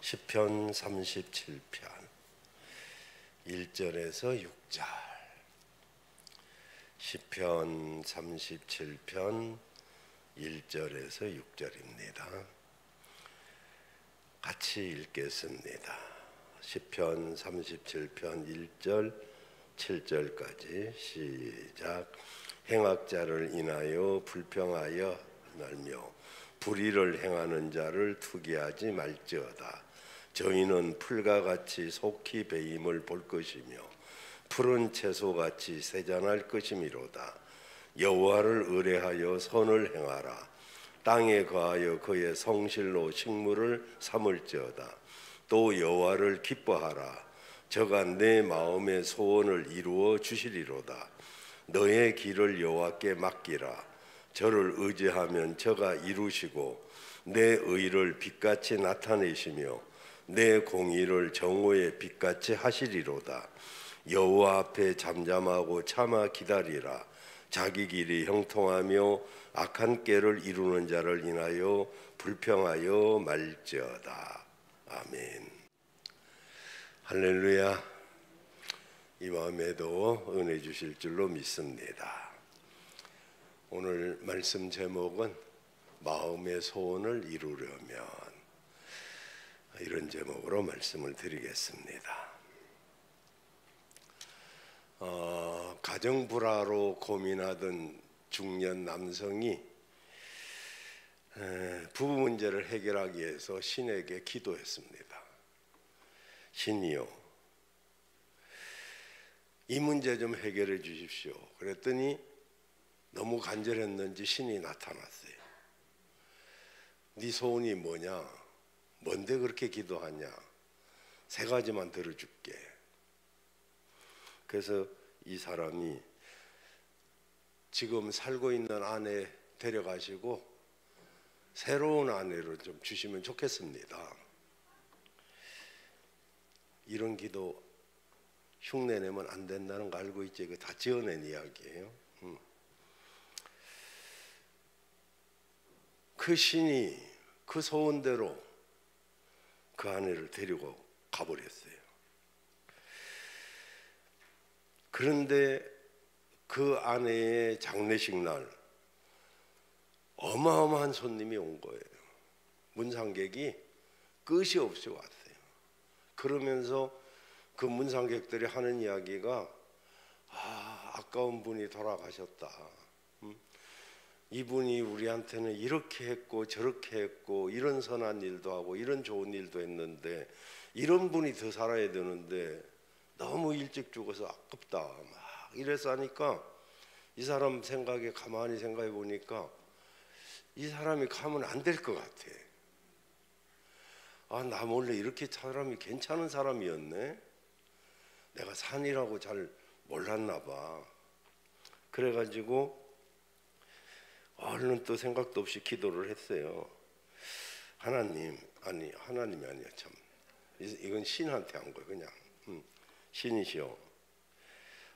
시편 37편 1절에서 6절. 시편 37편 1절에서 6절입니다. 같이 읽겠습니다. 시편 37편 1절 7절까지 시작. 행악자를 인하여 불평하여 말며 불의를 행하는 자를 투기하지 말지어다. 저희는 풀과 같이 속히 배임을 볼 것이며 푸른 채소같이 세잔할 것이미로다. 여호와를 의뢰하여 선을 행하라. 땅에 거하여 그의 성실로 식물을 삼을지어다. 또 여호와를 기뻐하라. 저가 내 마음의 소원을 이루어 주시리로다. 너의 길을 여호와께 맡기라. 저를 의지하면 저가 이루시고 내 의를 빛같이 나타내시며 내 공의를 정오의 빛같이 하시리로다. 여호와 앞에 잠잠하고 참아 기다리라. 자기 길이 형통하며 악한 꾀를 이루는 자를 인하여 불평하여 말지어다. 아멘. 할렐루야. 이 밤에도 은혜 주실 줄로 믿습니다. 오늘 말씀 제목은 마음의 소원을 이루려면, 이런 제목으로 말씀을 드리겠습니다. 가정 불화로 고민하던 중년 남성이 부부 문제를 해결하기 위해서 신에게 기도했습니다. 신이요, 이 문제 좀 해결해 주십시오. 그랬더니 너무 간절했는지 신이 나타났어요. 네 소원이 뭐냐? 뭔데 그렇게 기도하냐? 3가지만 들어줄게. 그래서 이 사람이 지금 살고 있는 아내 데려가시고 새로운 아내를 좀 주시면 좋겠습니다. 이런 기도 흉내내면 안 된다는 거 알고 있지? 이거 다 지어낸 이야기예요. 그 신이 그 소원대로 그 아내를 데리고 가버렸어요. 그런데 그 아내의 장례식 날 어마어마한 손님이 온 거예요. 문상객이 끝이 없이 왔어요. 그러면서 그 문상객들이 하는 이야기가 아까운 분이 돌아가셨다. 이분이 우리한테는 이렇게 했고 저렇게 했고 이런 선한 일도 하고 이런 좋은 일도 했는데 이런 분이 더 살아야 되는데 너무 일찍 죽어서 아깝다. 막 이래서 하니까 이 사람 생각에 가만히 생각해 보니까 이 사람이 가면 안 될 것 같아. 나 몰래 이렇게 사람이 괜찮은 사람이었네. 내가 산이라고 잘 몰랐나 봐. 그래가지고 얼른 또 생각도 없이 기도를 했어요. 하나님이 아니야 참. 이건 신한테 한 거예요. 그냥 신이시여,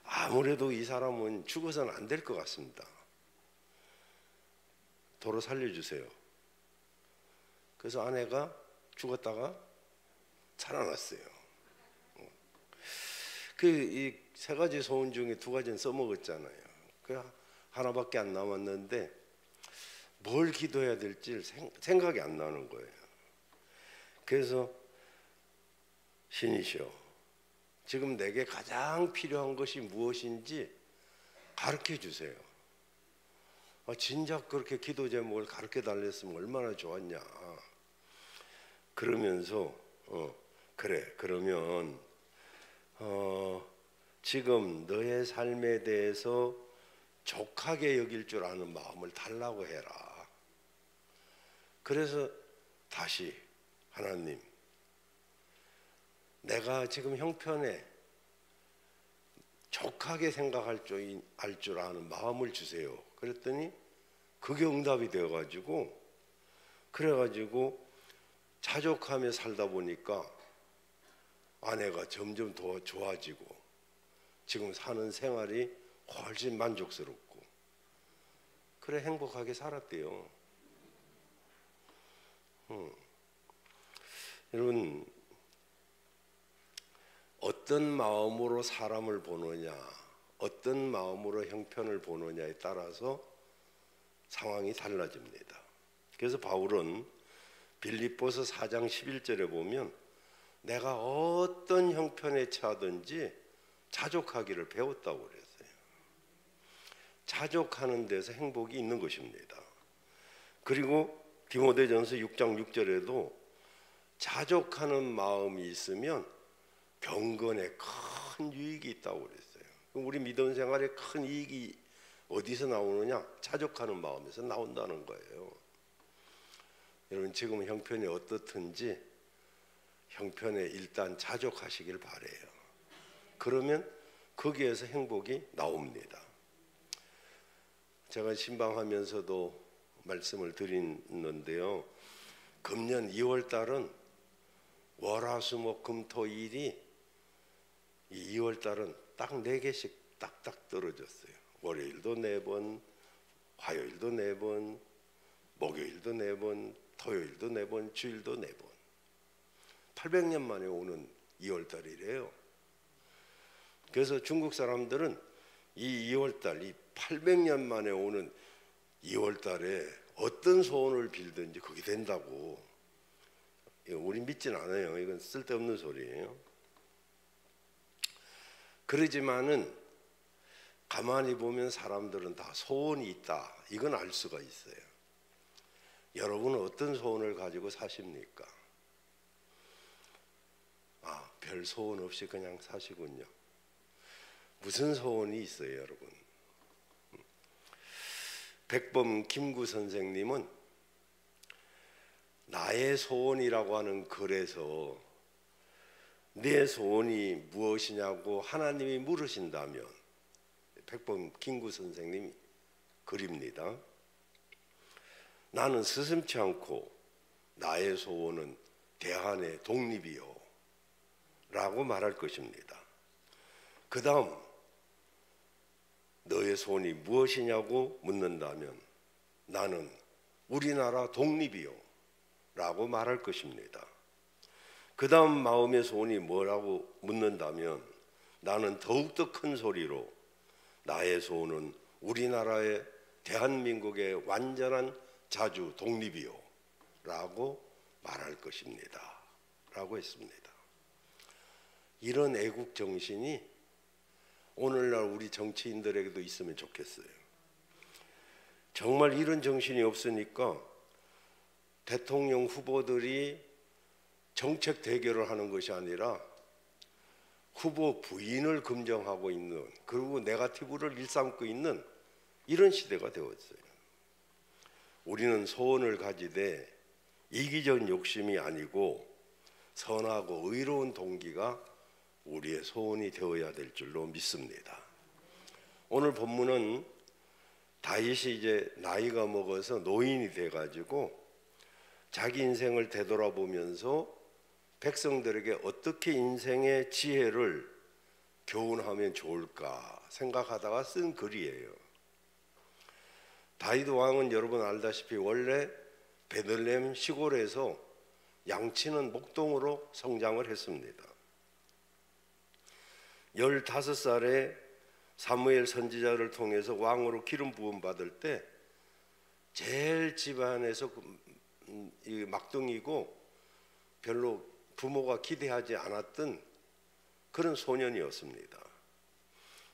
아무래도 이 사람은 죽어서는 안 될 것 같습니다. 도로 살려주세요. 그래서 아내가 죽었다가 살아났어요. 이 3가지 소원 중에 2가지는 써먹었잖아요. 그 하나밖에 안 남았는데 뭘 기도해야 될지 생각이 안 나는 거예요. 그래서 신이시여, 지금 내게 가장 필요한 것이 무엇인지 가르쳐 주세요. 진작 그렇게 기도 제목을 가르쳐 달랬으면 얼마나 좋았냐. 그러면서 그래, 그러면 지금 너의 삶에 대해서 족하게 여길 줄 아는 마음을 달라고 해라. 그래서 다시 하나님, 내가 지금 형편에 족하게 생각할 줄 아는 마음을 주세요. 그랬더니 그게 응답이 되어가지고, 그래가지고 자족하며 살다 보니까 아내가 점점 더 좋아지고 지금 사는 생활이 훨씬 만족스럽고 그래 행복하게 살았대요. 여러분, 어떤 마음으로 사람을 보느냐, 어떤 마음으로 형편을 보느냐에 따라서 상황이 달라집니다. 그래서 바울은 빌립보서 4장 11절에 보면 내가 어떤 형편에 처하든지 자족하기를 배웠다고 그랬어요. 자족하는 데서 행복이 있는 것입니다. 그리고 디모데전서 6장 6절에도 자족하는 마음이 있으면 경건에 큰 유익이 있다고 그랬어요. 우리 믿음 생활에 큰 이익이 어디서 나오느냐? 자족하는 마음에서 나온다는 거예요. 여러분, 지금 형편이 어떻든지 형편에 일단 자족하시길 바래요. 그러면 거기에서 행복이 나옵니다. 제가 신방하면서도 말씀을 드리는데요, 금년 2월 달은 월화수목금토일이 이 2월 달은 딱 4개씩 딱딱 떨어졌어요. 월요일도 4번, 화요일도 4번, 목요일도 4번, 토요일도 4번, 주일도 4번. 800년 만에 오는 2월 달이래요. 그래서 중국 사람들은 이 2월 달, 이 800년 만에 오는 2월 달에 어떤 소원을 빌든지 그게 된다고. 우리 믿진 않아요. 이건 쓸데없는 소리예요. 그러지만은 가만히 보면 사람들은 다 소원이 있다, 이건 알 수가 있어요. 여러분은 어떤 소원을 가지고 사십니까? 별 소원 없이 그냥 사시군요. 무슨 소원이 있어요, 여러분? 백범 김구 선생님은 나의 소원이라고 하는 글에서 내 소원이 무엇이냐고 하나님이 물으신다면, 백범 김구 선생님 글입니다. 나는 스승치 않고 나의 소원은 대한의 독립이요 라고 말할 것입니다. 그 다음 너의 소원이 무엇이냐고 묻는다면 나는 우리나라 독립이요 라고 말할 것입니다. 그 다음 마음의 소원이 뭐라고 묻는다면 나는 더욱더 큰 소리로 나의 소원은 우리나라의 대한민국의 완전한 자주 독립이요 라고 말할 것입니다 라고 했습니다. 이런 애국 정신이 오늘날 우리 정치인들에게도 있으면 좋겠어요. 정말 이런 정신이 없으니까 대통령 후보들이 정책 대결을 하는 것이 아니라 후보 부인을 검증하고 있는, 그리고 네거티브를 일삼고 있는 이런 시대가 되었어요. 우리는 소원을 가지되 이기적 욕심이 아니고 선하고 의로운 동기가 우리의 소원이 되어야 될 줄로 믿습니다. 오늘 본문은 다윗이 이제 나이가 먹어서 노인이 돼가지고 자기 인생을 되돌아보면서 백성들에게 어떻게 인생의 지혜를 교훈하면 좋을까 생각하다가 쓴 글이에요. 다윗 왕은 여러분 알다시피 원래 베들레헴 시골에서 양치는 목동으로 성장을 했습니다. 15살에 사무엘 선지자를 통해서 왕으로 기름 부음 받을 때 제일 집안에서 막둥이고 별로 부모가 기대하지 않았던 그런 소년이었습니다.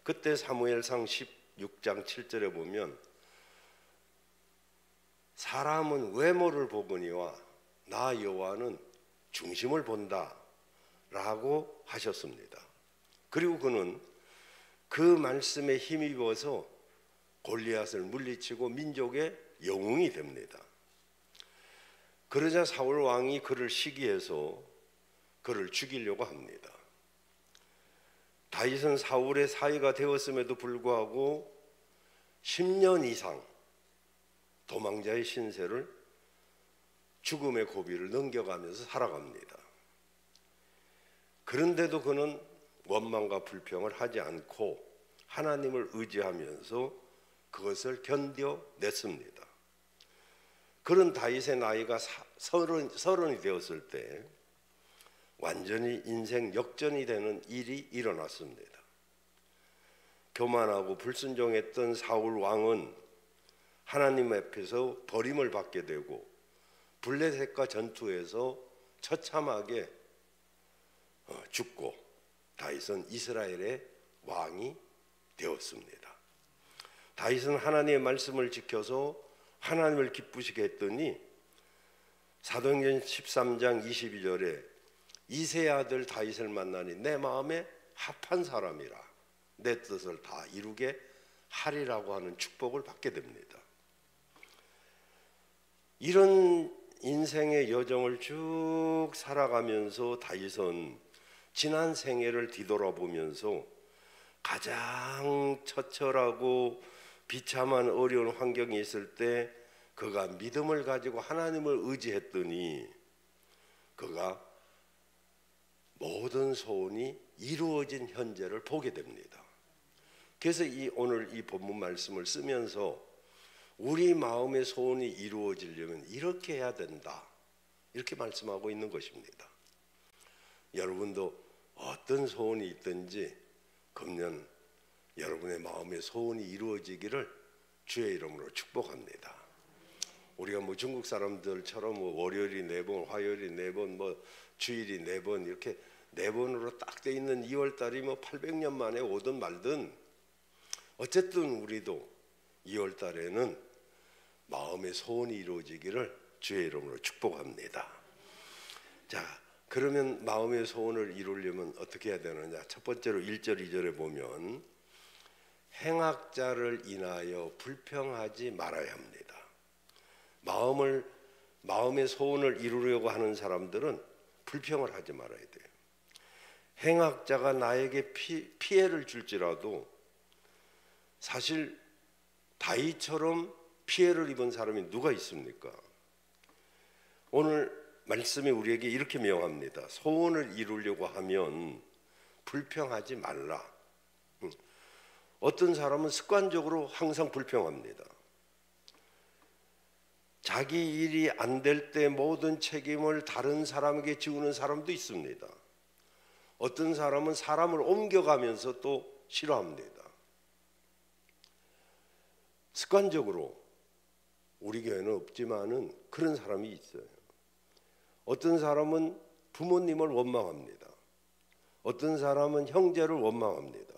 그때 사무엘상 16장 7절에 보면 사람은 외모를 보거니와 나 여호와는 중심을 본다 라고 하셨습니다. 그리고 그는 그 말씀에 힘입어서 골리앗을 물리치고 민족의 영웅이 됩니다. 그러자 사울 왕이 그를 시기해서 그를 죽이려고 합니다. 다윗은 사울의 사위가 되었음에도 불구하고 10년 이상 도망자의 신세를, 죽음의 고비를 넘겨가면서 살아갑니다. 그런데도 그는 원망과 불평을 하지 않고 하나님을 의지하면서 그것을 견뎌냈습니다. 그런 다윗의 나이가 서른이 되었을 때 완전히 인생 역전이 되는 일이 일어났습니다. 교만하고 불순종했던 사울 왕은 하나님 앞에서 버림을 받게 되고 블레셋과 전투에서 처참하게 죽고 다윗은 이스라엘의 왕이 되었습니다. 다윗은 하나님의 말씀을 지켜서 하나님을 기쁘시게 했더니 사도행전 13장 22절에 이새의 아들 다윗을 만나니 내 마음에 합한 사람이라 내 뜻을 다 이루게 하리라고 하는 축복을 받게 됩니다. 이런 인생의 여정을 쭉 살아가면서 다윗은 지난 생애를 뒤돌아보면서 가장 처절하고 비참한 어려운 환경이 있을 때 그가 믿음을 가지고 하나님을 의지했더니 그가 모든 소원이 이루어진 현재를 보게 됩니다. 그래서 오늘 이 본문 말씀을 쓰면서 우리 마음의 소원이 이루어지려면 이렇게 해야 된다, 이렇게 말씀하고 있는 것입니다. 여러분도 어떤 소원이 있든지 금년 여러분의 마음의 소원이 이루어지기를 주의 이름으로 축복합니다. 우리가 중국 사람들처럼 월요일이 4번, 화요일이 4번, 주일이 4번 이렇게 4번으로 딱 돼 있는 2월달이 800년 만에 오든 말든 어쨌든 우리도 2월달에는 마음의 소원이 이루어지기를 주의 이름으로 축복합니다. 자, 그러면 마음의 소원을 이루려면 어떻게 해야 되느냐? 첫 번째로 1절 2절에 보면 행악자를 인하여 불평하지 말아야 합니다. 마음의 소원을 이루려고 하는 사람들은 불평을 하지 말아야 돼요. 행악자가 나에게 피해를 줄지라도 사실 다윗처럼 피해를 입은 사람이 누가 있습니까? 오늘 말씀이 우리에게 이렇게 명합니다. 소원을 이루려고 하면 불평하지 말라. 어떤 습관적으로 항상 불평합니다. 자기 일이 안 될 때 모든 책임을 다른 사람에게 지우는 사람도 있습니다. 어떤 사람은 사람을 옮겨가면서 또 싫어합니다. 습관적으로 우리 교회는 없지만은 그런 사람이 있어요. 어떤 사람은 부모님을 원망합니다. 어떤 사람은 형제를 원망합니다.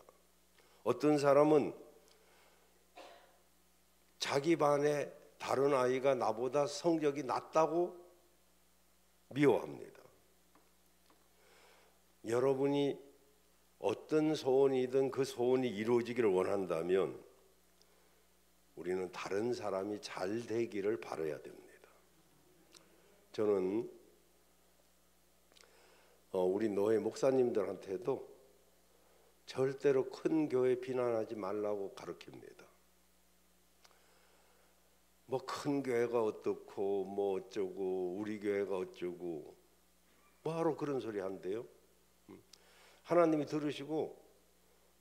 어떤 사람은 자기 반에 다른 아이가 나보다 성적이 낮다고 미워합니다. 여러분이 어떤 소원이든 그 소원이 이루어지기를 원한다면 우리는 다른 사람이 잘 되기를 바라야 됩니다. 저는 우리 노회 목사님들한테도 절대로 큰 교회 비난하지 말라고 가르칩니다. 큰 교회가 어떻고 어쩌고 우리 교회가 어쩌고 뭐하러 그런 소리 한대요? 하나님이 들으시고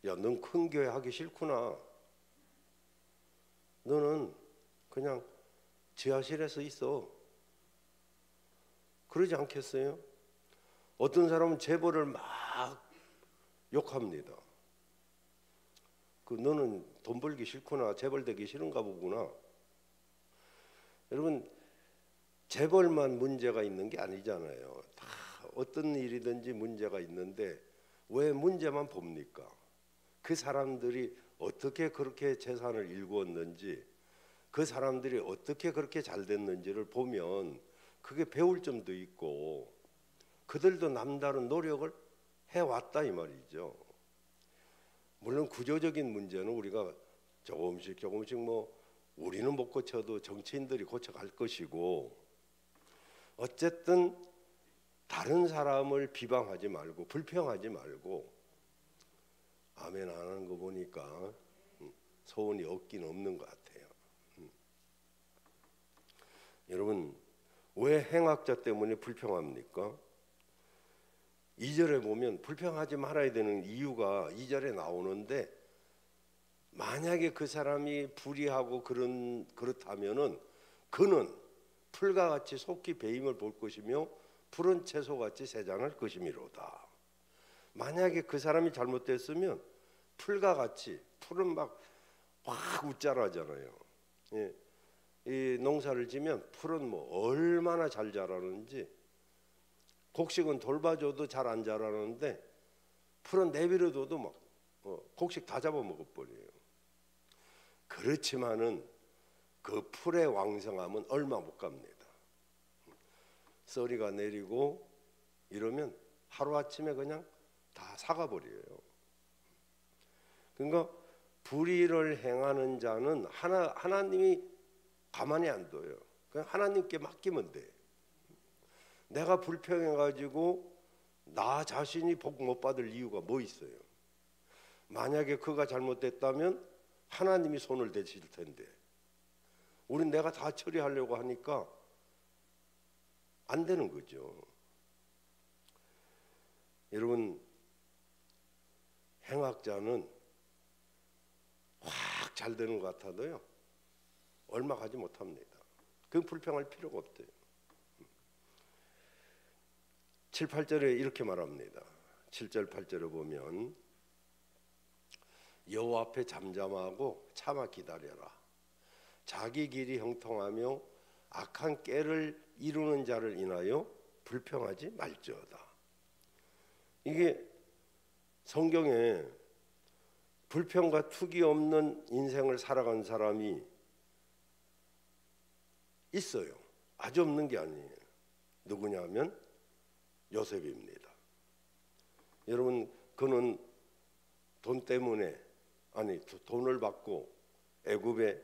야, 넌 큰 교회 하기 싫구나. 너는 그냥 지하실에서 있어. 그러지 않겠어요? 어떤 사람은 재벌을 막 욕합니다. 너는 돈 벌기 싫구나. 재벌 되기 싫은가 보구나. 여러분, 재벌만 문제가 있는 게 아니잖아요. 다 어떤 일이든지 문제가 있는데 왜 문제만 봅니까? 그 사람들이 어떻게 그렇게 재산을 일구었는지, 그 사람들이 어떻게 그렇게 잘 됐는지를 보면 그게 배울 점도 있고 그들도 남다른 노력을 해왔다 이 말이죠. 물론 구조적인 문제는 우리가 조금씩 우리는 못 고쳐도 정치인들이 고쳐갈 것이고, 어쨌든 다른 사람을 비방하지 말고 불평하지 말고, 아멘 안 하는 거 보니까 소원이 없긴 없는 것 같아요. 여러분, 왜 행악자 때문에 불평합니까? 2절에 보면 불평하지 말아야 되는 이유가 2절에 나오는데, 만약에 그 사람이 불의하고 그렇다면은 그는 풀과 같이 속히 배임을 볼 것이며 푸른 채소같이 세장할 것이미로다. 만약에 그 사람이 잘못됐으면 풀과 같이, 풀은 막 확 웃자라잖아요. 예. 이 농사를 지면 풀은 뭐 얼마나 잘 자라는지, 곡식은 돌봐줘도 잘 안 자라는데 풀은 내버려둬도 막 곡식 다 잡아먹어버려요. 그렇지만은 그 풀의 왕성함은 얼마 못 갑니다. 썰이가 내리고 이러면 하루아침에 그냥 다 사가버려요. 그러니까 불의를 행하는 자는 하나님이 가만히 안 둬요. 그냥 하나님께 맡기면 돼. 내가 불평해가지고 나 자신이 복 못 받을 이유가 뭐 있어요? 만약에 그가 잘못됐다면 하나님이 손을 대실 텐데, 우린 내가 다 처리하려고 하니까 안 되는 거죠. 여러분, 행악자는 확 잘 되는 것 같아도요, 얼마 가지 못합니다. 그 불평할 필요가 없대요. 7, 8절에 이렇게 말합니다. 7절, 8절에 보면 여호와 앞에 잠잠하고 참아 기다려라. 자기 길이 형통하며 악한 꾀를 이루는 자를 인하여 불평하지 말지어다. 이게 성경에 불평과 투기 없는 인생을 살아간 사람이 있어요. 아주 없는 게 아니에요. 누구냐면 요셉입니다. 여러분, 그는 돈 때문에, 아니 돈을 받고 애굽에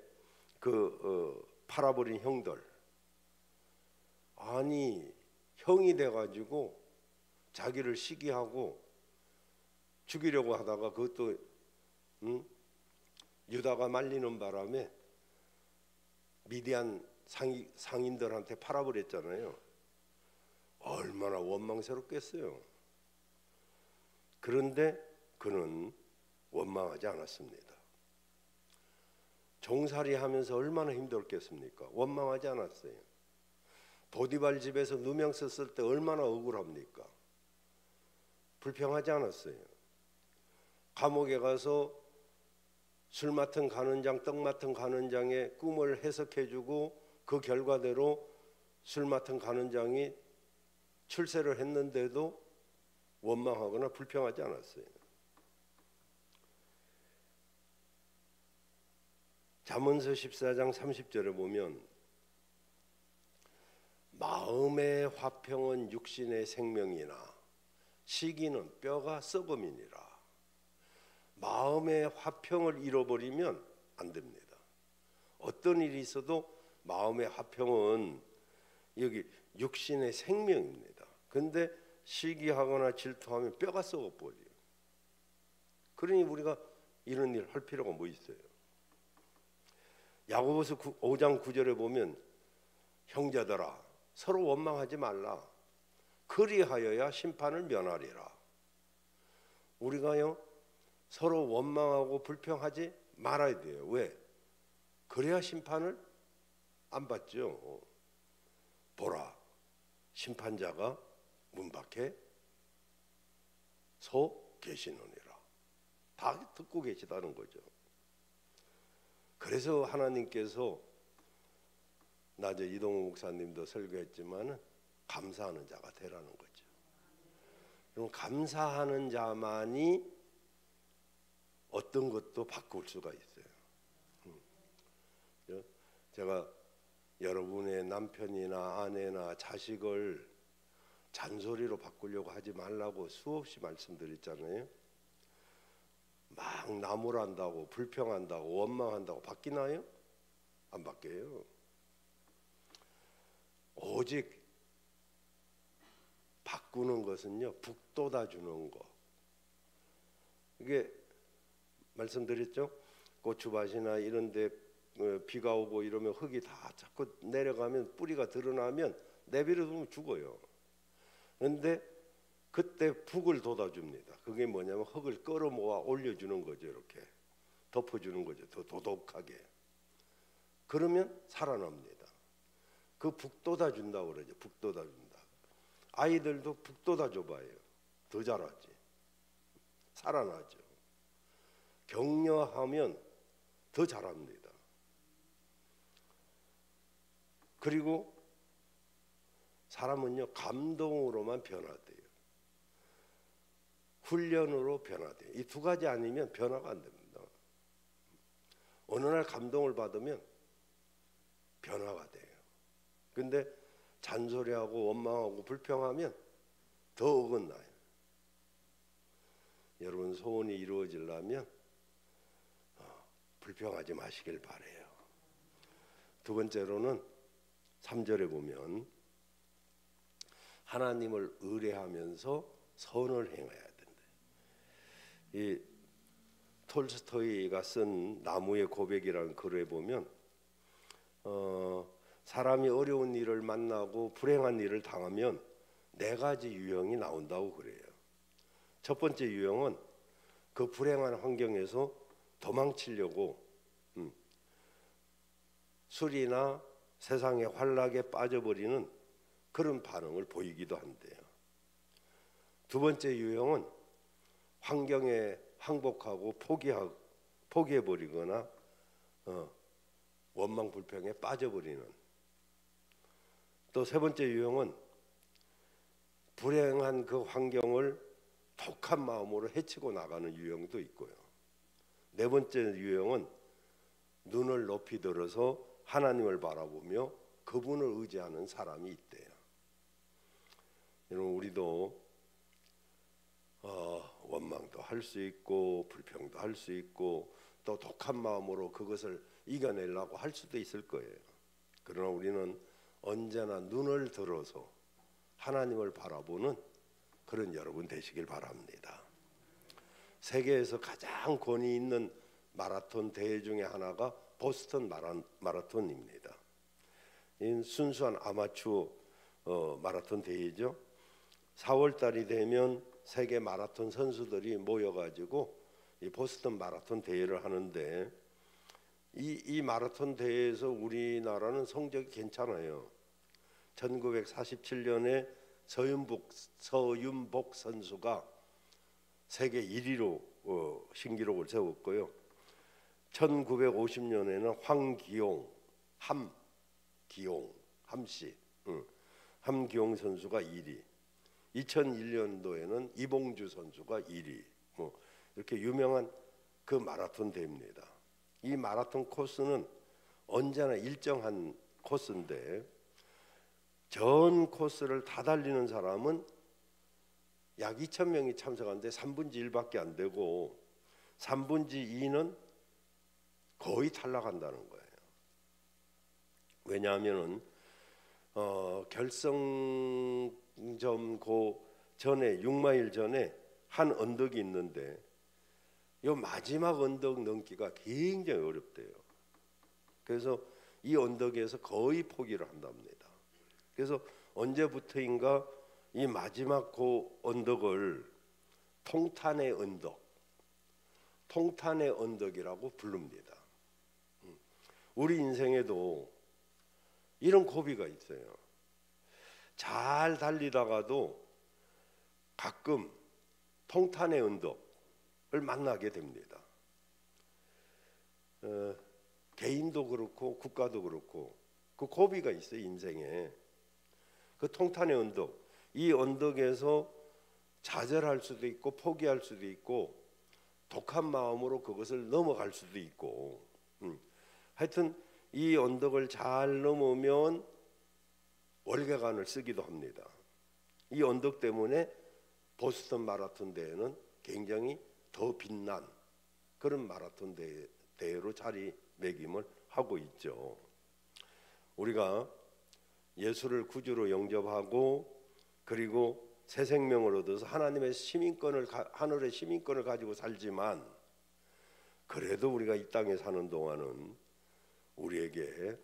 팔아버린 형들, 아니 형이 돼가지고 자기를 시기하고 죽이려고 하다가 그것도 유다가 말리는 바람에 미디안 상인들한테 팔아버렸잖아요. 얼마나 원망스럽겠어요. 그런데 그는 원망하지 않았습니다. 종살이 하면서 얼마나 힘들었겠습니까? 원망하지 않았어요. 보디발 집에서 누명 썼을 때 얼마나 억울합니까? 불평하지 않았어요. 감옥에 가서 술 맡은 간원장, 떡 맡은 간원장의 꿈을 해석해주고 그 결과대로 술 맡은 간원장이 출세를 했는데도 원망하거나 불평하지 않았어요. 잠언서 14장 30절에 보면 마음의 화평은 육신의 생명이나 시기는 뼈가 썩음이니라. 마음의 화평을 잃어버리면 안 됩니다. 어떤 일이 있어도 마음의 화평은 여기 육신의 생명입니다. 근데 시기하거나 질투하면 뼈가 썩어버려요. 그러니 우리가 이런 일 할 필요가 뭐 있어요? 야고보서 5장 9절에 보면 형제들아 서로 원망하지 말라. 그리하여야 심판을 면하리라. 우리가요 서로 원망하고 불평하지 말아야 돼요. 왜? 그래야 심판을 안 받죠. 보라, 심판자가 문 밖에 서 계시느니라. 다 듣고 계시다는 거죠. 그래서 하나님께서 낮에 이동호 목사님도 설교했지만 감사하는 자가 되라는 거죠. 그럼 감사하는 자만이 어떤 것도 바꿀 수가 있어요. 제가 여러분의 남편이나 아내나 자식을 잔소리로 바꾸려고 하지 말라고 수없이 말씀드렸잖아요. 막 나무란다고 불평한다고 원망한다고 바뀌나요? 안 바뀌어요. 오직 바꾸는 것은요 북돋아 주는 거. 이게 말씀드렸죠. 고추밭이나 이런 데 비가 오고 이러면 흙이 다 자꾸 내려가면 뿌리가 드러나면 내버려두면 죽어요. 그런데 그때 북을 돋아줍니다. 그게 뭐냐면 흙을 끌어모아 올려주는 거죠. 이렇게 덮어주는 거죠. 더 도독하게. 그러면 살아납니다. 그 북돋아준다고 그러죠. 북돋아준다. 아이들도 북돋아 줘봐요. 더 잘하지. 살아나죠. 격려하면 더 잘합니다. 그리고 사람은요, 감동으로만 변화돼요. 훈련으로 변화돼요. 이 두 가지 아니면 변화가 안 됩니다. 어느 날 감동을 받으면 변화가 돼요. 근데 잔소리하고 원망하고 불평하면 더 어긋나요. 여러분, 소원이 이루어지려면 불평하지 마시길 바래요. 두 번째로는 3절에 보면 하나님을 의뢰하면서 선을 행해야 된다. 이 톨스토이가 쓴 나무의 고백이라는 글에 보면 사람이 어려운 일을 만나고 불행한 일을 당하면 4가지 유형이 나온다고 그래요. 첫 번째 유형은 그 불행한 환경에서 도망치려고 술이나 세상의 환락에 빠져버리는 그런 반응을 보이기도 한대요. 두 번째 유형은 환경에 항복하고 포기해버리거나 원망 불평에 빠져버리는. 또 세 번째 유형은 불행한 그 환경을 독한 마음으로 헤치고 나가는 유형도 있고요. 네 번째 유형은 눈을 높이 들어서 하나님을 바라보며 그분을 의지하는 사람이 있대요. 여러분, 우리도 원망도 할 수 있고 불평도 할 수 있고 또 독한 마음으로 그것을 이겨내려고 할 수도 있을 거예요. 그러나 우리는 언제나 눈을 들어서 하나님을 바라보는 그런 여러분 되시길 바랍니다. 세계에서 가장 권위 있는 마라톤 대회 중에 하나가 보스턴 마라톤입니다. 순수한 아마추어 마라톤 대회죠. 4월 달이 되면 세계 마라톤 선수들이 모여가지고 이 보스턴 마라톤 대회를 하는데 이 마라톤 대회에서 우리나라는 성적이 괜찮아요. 1947년에 서윤복 선수가 세계 1위로 신기록을 세웠고요. 1950년에는 함기용 선수가 1위. 2001년도에는 이봉주 선수가 1위. 이렇게 유명한 그 마라톤 대회입니다. 이 마라톤 코스는 언제나 일정한 코스인데 전 코스를 다 달리는 사람은 약 2,000명이 참석하는데 3분의 1밖에 안 되고 3분의 2는 거의 탈락한다는 거예요. 왜냐하면은 결승점 그 전에 6마일 전에 한 언덕이 있는데 이 마지막 언덕 넘기가 굉장히 어렵대요. 그래서 이 언덕에서 거의 포기를 한답니다. 그래서 언제부터인가 이 마지막 그 언덕을 통탄의 언덕이라고 부릅니다. 우리 인생에도 이런 고비가 있어요. 잘 달리다가도 가끔 통탄의 언덕을 만나게 됩니다. 개인도 그렇고 국가도 그렇고 그 고비가 있어요. 인생에 그 통탄의 언덕, 이 언덕에서 좌절할 수도 있고 포기할 수도 있고 독한 마음으로 그것을 넘어갈 수도 있고 하여튼 이 언덕을 잘 넘으면 월계관을 쓰기도 합니다. 이 언덕 때문에 보스턴 마라톤 대회는 굉장히 더 빛난 그런 마라톤 대회로 자리매김을 하고 있죠. 우리가 예수를 구주로 영접하고 그리고 새 생명을 얻어서 하나님의 하늘의 시민권을 가지고 살지만 그래도 우리가 이 땅에 사는 동안은 우리에게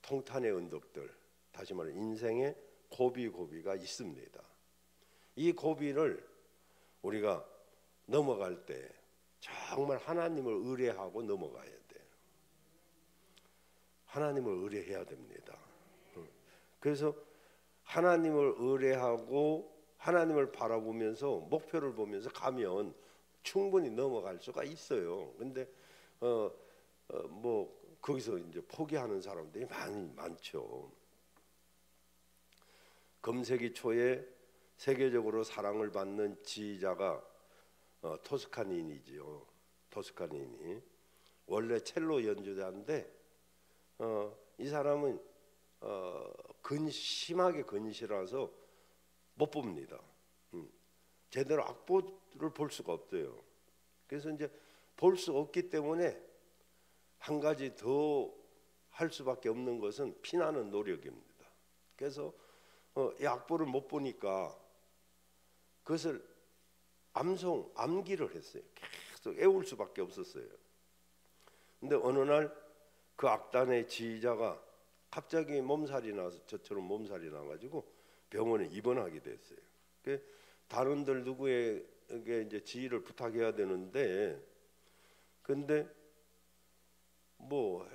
통탄의 언덕들, 다시 말해 인생의 고비가 있습니다. 이 고비를 우리가 넘어갈 때 정말 하나님을 의뢰하고 넘어가야 돼요. 하나님을 의뢰해야 됩니다. 그래서 하나님을 의뢰하고 하나님을 바라보면서 목표를 보면서 가면 충분히 넘어갈 수가 있어요. 근데 뭐 거기서 이제 포기하는 사람들이 많죠. 금세기 초에 세계적으로 사랑을 받는 지휘자가 토스카니니지요. 토스카니니 원래 첼로 연주자인데 이 사람은 심하게 근시라서 못 봅니다. 제대로 악보를 볼 수가 없어요. 그래서 이제 볼 수 없기 때문에 한 가지 더 할 수밖에 없는 것은 피나는 노력입니다. 그래서 이 악보를 못 보니까 그것을 암기를 했어요. 계속 외울 수밖에 없었어요. 근데 어느 날 그 악단의 지휘자가 갑자기 몸살이 나서 저처럼 몸살이 나가지고 병원에 입원하게 됐어요. 다른들 누구에게 이제 지휘를 부탁해야 되는데, 근데 뭐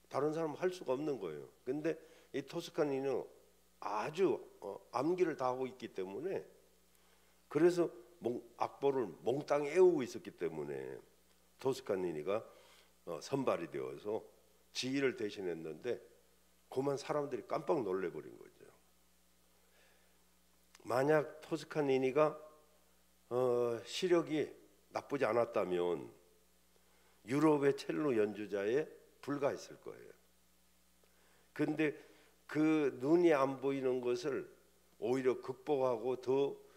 다른 사람 할 수가 없는 거예요. 근데 이 토스카니는 아주 암기를 다 하고 있기 때문에, 그래서 악보를 몽땅 외우고 있었기 때문에 토스카니니가 선발이 되어서 지휘를 대신했는데 그만 사람들이 깜빡 놀래버린 거죠. 만약 토스카니니가 시력이 나쁘지 않았다면 유럽의 첼로 연주자에 불과했을 거예요. 근데 그 눈이 안 보이는 것을 오히려 극복하고 더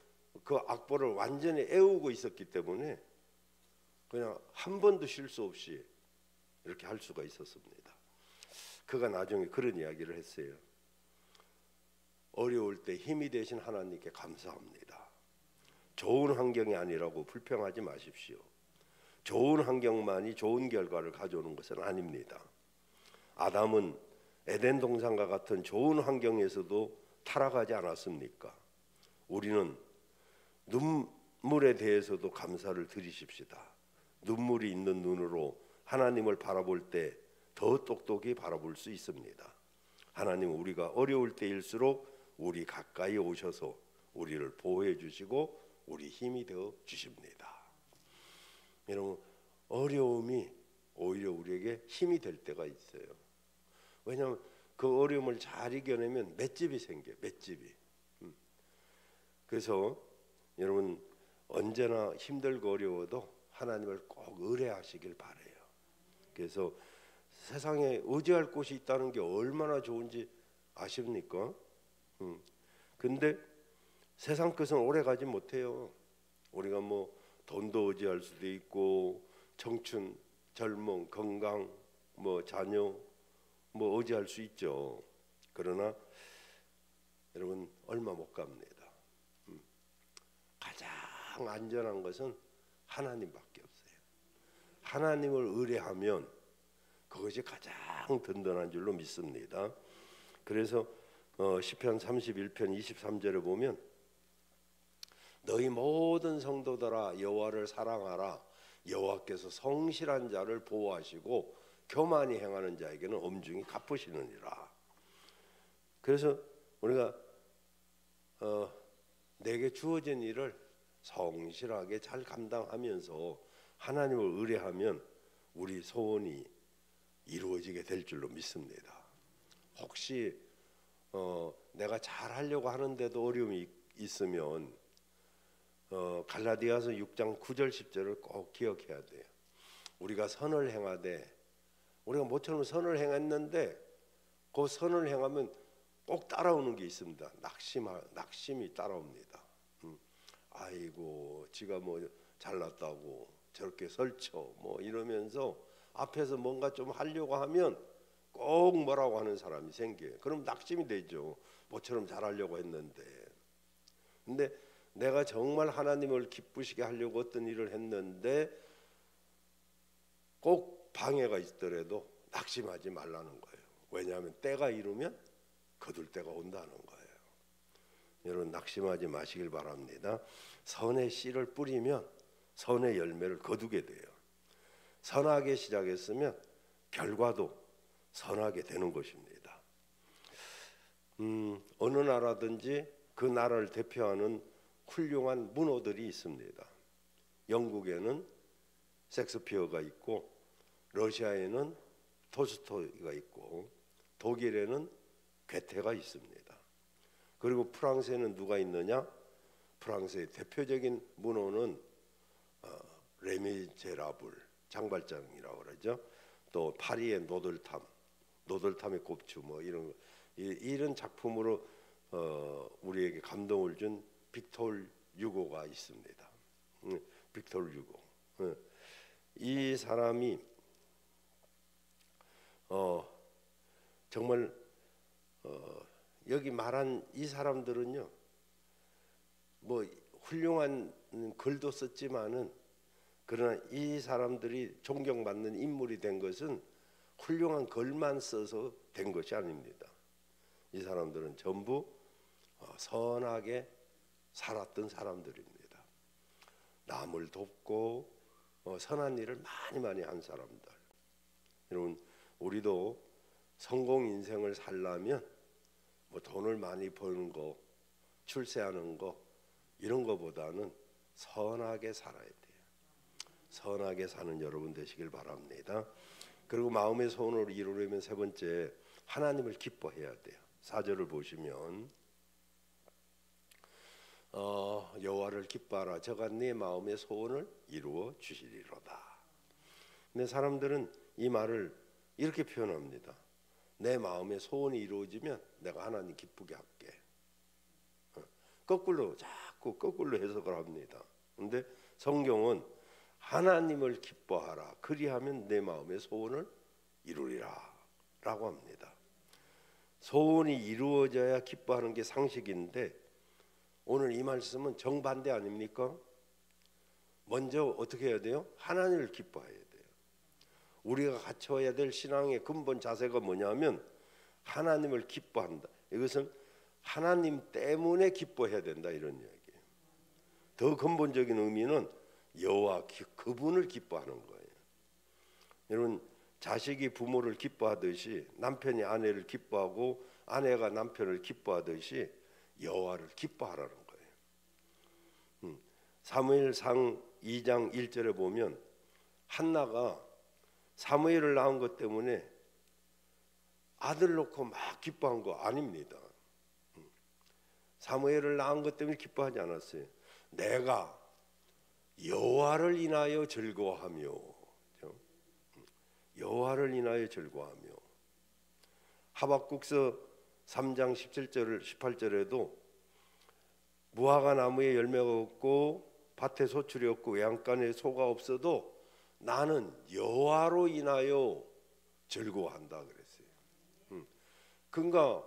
그 악보를 완전히 외우고 있었기 때문에 그냥 한 번도 실수 없이 이렇게 할 수가 있었습니다. 그가 나중에 그런 이야기를 했어요. 어려울 때 힘이 되신 하나님께 감사합니다. 좋은 환경이 아니라고 불평하지 마십시오. 좋은 환경만이 좋은 결과를 가져오는 것은 아닙니다. 아담은 에덴 동산과 같은 좋은 환경에서도 타락하지 않았습니까? 우리는 눈물에 대해서도 감사를 드리십시다. 눈물이 있는 눈으로 하나님을 바라볼 때 더 똑똑히 바라볼 수 있습니다. 하나님은 우리가 어려울 때일수록 우리 가까이 오셔서 우리를 보호해 주시고 우리 힘이 되어 주십니다. 여러분, 어려움이 오히려 우리에게 힘이 될 때가 있어요. 왜냐하면 그 어려움을 잘 이겨내면 맷집이 생겨요. 맷집이. 그래서 여러분, 언제나 힘들고 어려워도 하나님을 꼭 의뢰하시길 바라요. 그래서 세상에 의지할 곳이 있다는 게 얼마나 좋은지 아십니까? 근데 세상 것은 오래 가지 못해요. 우리가 뭐 돈도 의지할 수도 있고 청춘, 젊음, 건강, 뭐 자녀 뭐 의지할 수 있죠. 그러나 여러분 얼마 못 갑니다. 가장 안전한 것은 하나님밖에 없어요. 하나님을 의뢰하면 그것이 가장 든든한 줄로 믿습니다. 그래서 시편 31편 23절에 보면 너희 모든 성도들아 여호와를 사랑하라. 여호와께서 성실한 자를 보호하시고 교만히 행하는 자에게는 엄중히 갚으시느니라. 그래서 우리가 내게 주어진 일을 성실하게 잘 감당하면서 하나님을 의뢰하면 우리 소원이 이루어지게 될 줄로 믿습니다. 혹시 내가 잘 하려고 하는데도 어려움이 있으면 갈라디아서 6장 9절 10절을 꼭 기억해야 돼요. 우리가 선을 행하되 우리가 모처럼 선을 행했는데 그 선을 행하면 꼭 따라오는 게 있습니다. 낙심이 따라옵니다. 아이고 지가 뭐 잘났다고 저렇게 설쳐 뭐 이러면서 앞에서 뭔가 좀 하려고 하면 꼭 뭐라고 하는 사람이 생겨요. 그럼 낙심이 되죠. 모처럼 잘하려고 했는데. 근데 내가 정말 하나님을 기쁘시게 하려고 어떤 일을 했는데 꼭 방해가 있더라도 낙심하지 말라는 거예요. 왜냐하면 때가 이르면 거둘 때가 온다는 거예요. 여러분 낙심하지 마시길 바랍니다. 선의 씨를 뿌리면 선의 열매를 거두게 돼요. 선하게 시작했으면 결과도 선하게 되는 것입니다. 어느 나라든지 그 나라를 대표하는 훌륭한 문호들이 있습니다. 영국에는 섹스피어가 있고, 러시아에는 토스토이가 있고, 독일에는 괴테가 있습니다. 그리고 프랑스에는 누가 있느냐? 프랑스의 대표적인 문호는 레미제라블, 장발장이라고 그러죠. 또 파리의 노들탐의 곱추 뭐 이런 작품으로 우리에게 감동을 준 빅토르 유고가 있습니다. 빅토르 유고. 이 사람이 정말 여기 말한 이 사람들은요, 뭐 훌륭한 글도 썼지만은, 그러나 이 사람들이 존경받는 인물이 된 것은 훌륭한 글만 써서 된 것이 아닙니다. 이 사람들은 전부 선하게 살았던 사람들입니다. 남을 돕고 선한 일을 많이 한 사람들. 여러분, 우리도 성공 인생을 살려면 뭐 돈을 많이 버는 거, 출세하는 거, 이런 거보다는 선하게 살아야 돼요. 선하게 사는 여러분 되시길 바랍니다. 그리고 마음의 소원을 이루려면 세 번째, 하나님을 기뻐해야 돼요. 4절을 보시면 여호와를 기뻐하라, 저가 네 마음의 소원을 이루어 주시리로다. 근데 사람들은 이 말을 이렇게 표현합니다. 내 마음의 소원이 이루어지면 내가 하나님 기쁘게 할게. 자꾸 거꾸로 해석을 합니다. 근데 성경은 하나님을 기뻐하라, 그리하면 내 마음의 소원을 이루리라 라고 합니다. 소원이 이루어져야 기뻐하는 게 상식인데, 오늘 이 말씀은 정반대 아닙니까? 먼저 어떻게 해야 돼요? 하나님을 기뻐해야 돼요. 우리가 갖춰야 될 신앙의 근본 자세가 뭐냐면 하나님을 기뻐한다. 이것은 하나님 때문에 기뻐해야 된다, 이런 이야기예요. 더 근본적인 의미는 여호와 그분을 기뻐하는 거예요. 여러분, 자식이 부모를 기뻐하듯이 남편이 아내를 기뻐하고 아내가 남편을 기뻐하듯이 여호와를 기뻐하라는 거예요. 사무엘상 2장 1절에 보면 한나가 사무엘을 낳은 것 때문에 아들 놓고 막 기뻐한 거 아닙니다. 사무엘을 낳은 것 때문에 기뻐하지 않았어요. 내가 여호와를 인하여 즐거워하며, 여호와를 인하여 즐거워하며. 하박국서 3장 17절 18절에도 무화과 나무에 열매가 없고 밭에 소출이 없고 외양간에 소가 없어도 나는 여호와로 인하여 즐거워한다 그랬어요. 그러니까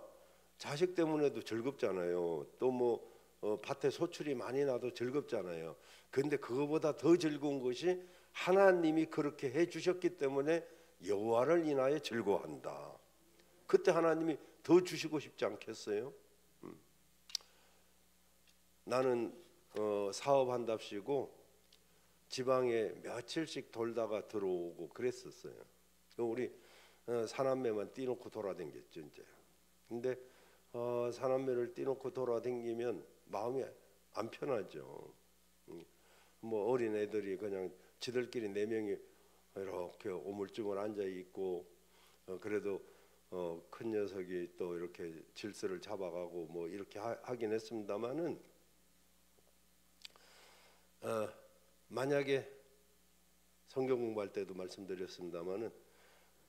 자식 때문에도 즐겁잖아요. 또 뭐 밭에 소출이 많이 나도 즐겁잖아요. 근데 그거보다 더 즐거운 것이 하나님이 그렇게 해주셨기 때문에 여호와를 인하여 즐거워한다. 그때 하나님이 더 주시고 싶지 않겠어요? 나는 사업한답시고 지방에 며칠씩 돌다가 들어오고 그랬었어요. 우리 사남매만 띄놓고 돌아다녔죠 이제. 근데 사남매를 띄놓고 돌아다니면 마음이 안 편하죠. 뭐 어린 애들이 그냥 지들끼리 4명이 이렇게 오물쭈물 앉아 있고, 그래도 큰 녀석이 또 이렇게 질서를 잡아가고 뭐 이렇게 하긴 했습니다만은, 만약에 성경 공부할 때도 말씀드렸습니다만은,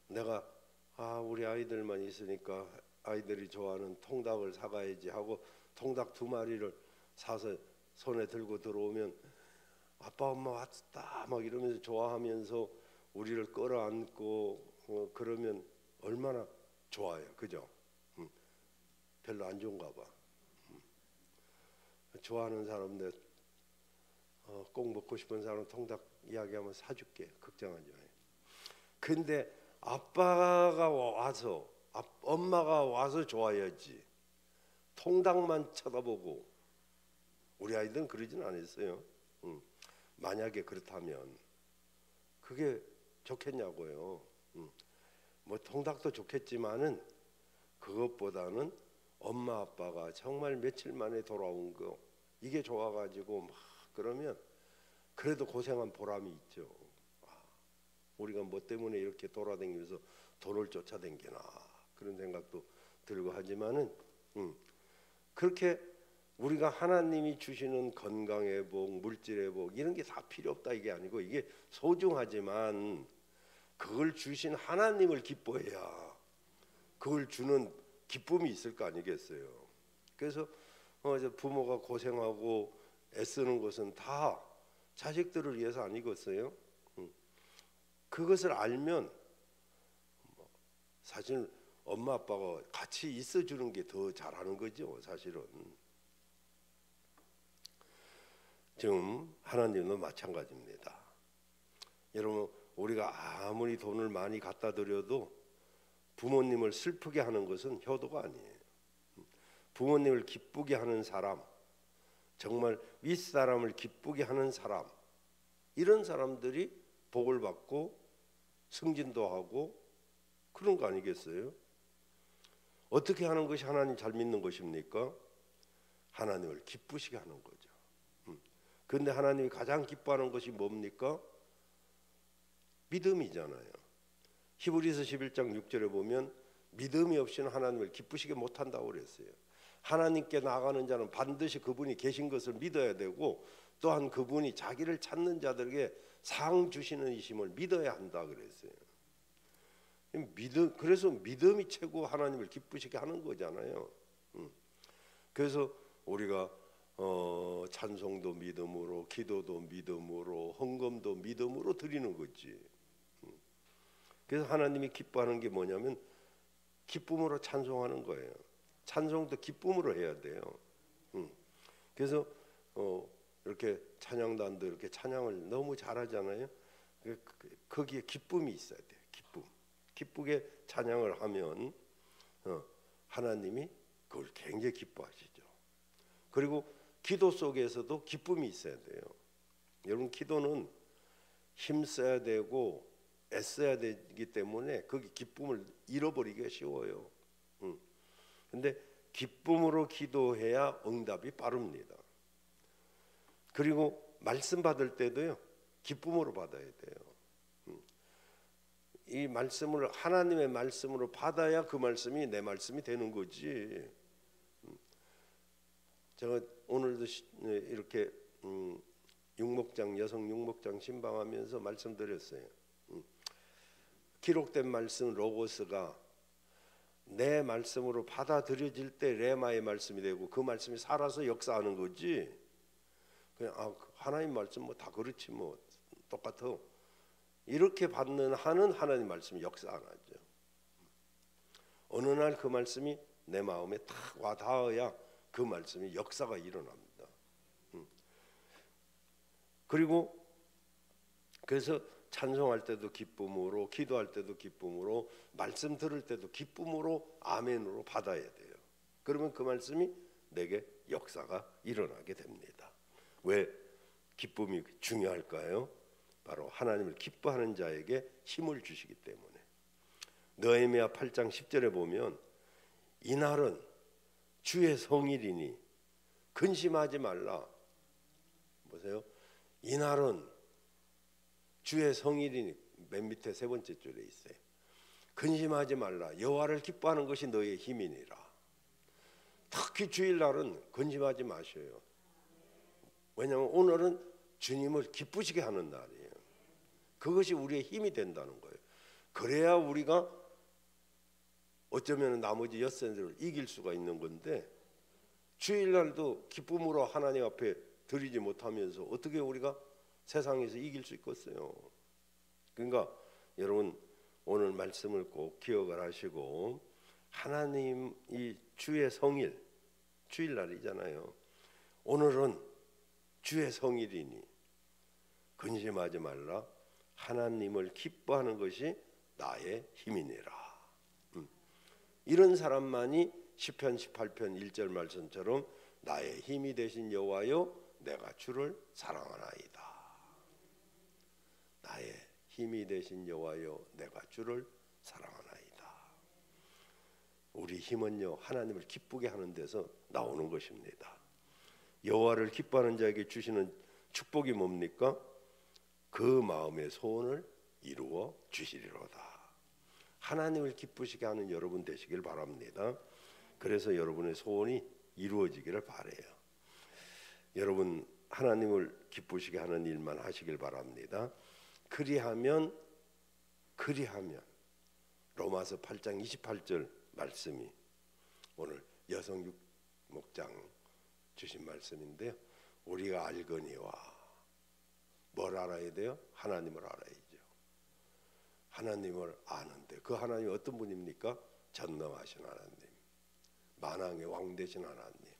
내가 우리 아이들만 있으니까 아이들이 좋아하는 통닭을 사가야지 하고 통닭 2마리를 사서 손에 들고 들어오면 아빠 엄마 왔다 막 이러면서 좋아하면서 우리를 끌어안고 그러면 얼마나 좋아요, 그죠? 별로 안 좋은가 봐. 좋아하는 사람들 꼭 먹고 싶은 사람 통닭 이야기하면 사줄게, 걱정하지 마요. 근데 아빠가 와서 엄마가 와서 좋아야지. 통닭만 쳐다보고. 우리 아이들은 그러진 않았어요. 만약에 그렇다면 그게 좋겠냐고요. 뭐 통닭도 좋겠지만은 그것보다는 엄마 아빠가 정말 며칠 만에 돌아온 거 이게 좋아가지고 막 그러면 그래도 고생한 보람이 있죠. 우리가 뭐 때문에 이렇게 돌아다니면서 돈을 쫓아다니나 그런 생각도 들고 하지만은 그렇게 우리가 하나님이 주시는 건강의 복, 물질의 복 이런 게 다 필요 없다 이게 아니고 이게 소중하지만 그걸 주신 하나님을 기뻐해야 그걸 주는 기쁨이 있을 거 아니겠어요. 그래서 부모가 고생하고 애쓰는 것은 다 자식들을 위해서 아니겠어요. 그것을 알면 사실 엄마 아빠가 같이 있어주는 게 더 잘하는 거죠. 사실은 지금 하나님도 마찬가지입니다. 여러분 우리가 아무리 돈을 많이 갖다 드려도 부모님을 슬프게 하는 것은 효도가 아니에요. 부모님을 기쁘게 하는 사람, 정말 윗사람을 기쁘게 하는 사람, 이런 사람들이 복을 받고 승진도 하고 그런 거 아니겠어요? 어떻게 하는 것이 하나님 잘 믿는 것입니까? 하나님을 기쁘시게 하는 거죠. 그런데 하나님이 가장 기뻐하는 것이 뭡니까? 믿음이잖아요. 히브리서 11장 6절에 보면 믿음이 없이는 하나님을 기쁘시게 못한다고 그랬어요. 하나님께 나아가는 자는 반드시 그분이 계신 것을 믿어야 되고 또한 그분이 자기를 찾는 자들에게 상 주시는 이심을 믿어야 한다 그랬어요. 그래서 믿음이 최고 하나님을 기쁘시게 하는 거잖아요. 그래서 우리가 찬송도 믿음으로, 기도도 믿음으로, 헌금도 믿음으로 드리는 거지. 그래서 하나님이 기뻐하는 게 뭐냐면 기쁨으로 찬송하는 거예요. 찬송도 기쁨으로 해야 돼요. 그래서 이렇게 찬양단도 이렇게 찬양을 너무 잘하잖아요. 거기에 기쁨이 있어야 돼요. 기쁘게 찬양을 하면 하나님이 그걸 굉장히 기뻐하시죠. 그리고 기도 속에서도 기쁨이 있어야 돼요. 여러분 기도는 힘써야 되고 애써야 되기 때문에 거기 기쁨을 잃어버리기가 쉬워요. 근데 기쁨으로 기도해야 응답이 빠릅니다. 그리고 말씀 받을 때도요 기쁨으로 받아야 돼요. 이 말씀을 하나님의 말씀으로 받아야 그 말씀이 내 말씀이 되는 거지. 제가 오늘도 이렇게 육목장 여성 육목장 신방하면서 말씀드렸어요. 기록된 말씀 로고스가 내 말씀으로 받아들여질 때 레마의 말씀이 되고 그 말씀이 살아서 역사하는 거지. 그냥 하나님 말씀 뭐 다 그렇지 뭐 똑같아. 이렇게 받는 한은 하나님 말씀이 역사 안 하죠. 어느 날 그 말씀이 내 마음에 탁 와 닿아야 그 말씀이 역사가 일어납니다. 그리고 그래서 찬송할 때도 기쁨으로, 기도할 때도 기쁨으로, 말씀 들을 때도 기쁨으로 아멘으로 받아야 돼요. 그러면 그 말씀이 내게 역사가 일어나게 됩니다. 왜 기쁨이 중요할까요? 바로 하나님을 기뻐하는 자에게 힘을 주시기 때문에. 느헤미야 8장 10절에 보면 이날은 주의 성일이니 근심하지 말라. 보세요. 이날은 주의 성일이니 맨 밑에 세 번째 줄에 있어요. 근심하지 말라. 여호와를 기뻐하는 것이 너의 힘이니라. 특히 주일날은 근심하지 마셔요. 왜냐하면 오늘은 주님을 기쁘시게 하는 날이에요. 그것이 우리의 힘이 된다는 거예요. 그래야 우리가 어쩌면 나머지 엿새들을 이길 수가 있는 건데 주일날도 기쁨으로 하나님 앞에 드리지 못하면서 어떻게 우리가 세상에서 이길 수 있겠어요. 그러니까 여러분 오늘 말씀을 꼭 기억을 하시고 하나님이 주의 성일 주일날이잖아요. 오늘은 주의 성일이니 근심하지 말라. 하나님을 기뻐하는 것이 나의 힘이니라. 이런 사람만이 시편 18편 1절 말씀처럼 나의 힘이 되신 여호와여 내가 주를 사랑하나이다. 나의 힘이 되신 여호와여 내가 주를 사랑하나이다. 우리 힘은요 하나님을 기쁘게 하는 데서 나오는 것입니다. 여호와를 기뻐하는 자에게 주시는 축복이 뭡니까? 그 마음의 소원을 이루어 주시리로다. 하나님을 기쁘시게 하는 여러분 되시길 바랍니다. 그래서 여러분의 소원이 이루어지기를 바라요. 여러분 하나님을 기쁘시게 하는 일만 하시길 바랍니다. 그리하면 로마서 8장 28절 말씀이 오늘 여성 목장 주신 말씀인데요. 우리가 알거니와 뭘 알아야 돼요? 하나님을 알아야죠. 하나님을 아는데 그 하나님이 어떤 분입니까? 전능하신 하나님, 만왕의 왕 되신 하나님.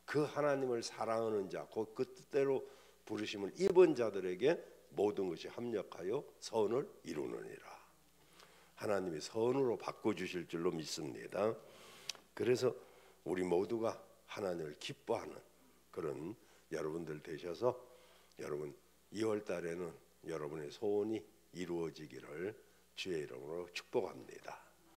그 하나님을 사랑하는 자, 그 뜻대로 부르심을 입은 자들에게 모든 것이 합력하여 선을 이루느니라. 하나님이 선으로 바꿔주실 줄로 믿습니다. 그래서 우리 모두가 하나님을 기뻐하는 그런 여러분들 되셔서 여러분 2월 달에는 여러분의 소원이 이루어지기를 주의 이름으로 축복합니다.